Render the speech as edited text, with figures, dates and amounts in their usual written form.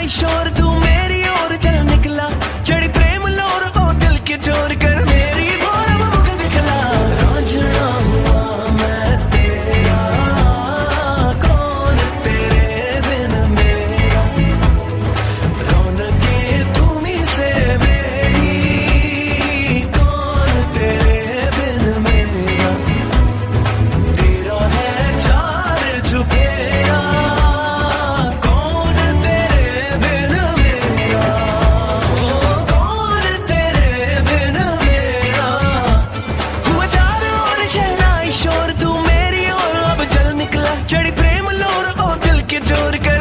शोर तू मेरी ओर चल निकला, चढ़ी प्रेम लोर ओ दिल के चोर कर मेरी भोर मुख दिखला। रांझना हुआ मैं तेरा, कौन तेरे बिन मेरा, रौनकें तुम्हीं से मेरी, कौन तेरे बिन मेरा, तेरा है चार चुफेरा, कौन तेरे बिन मेरा, ओ कौन तेरे बिन मेरा। हुआ चारों ओर शहनाई शोर तू मेरी ओर अब चल निकला, चढ़ी प्रेम लोर ओ दिल के चोर कर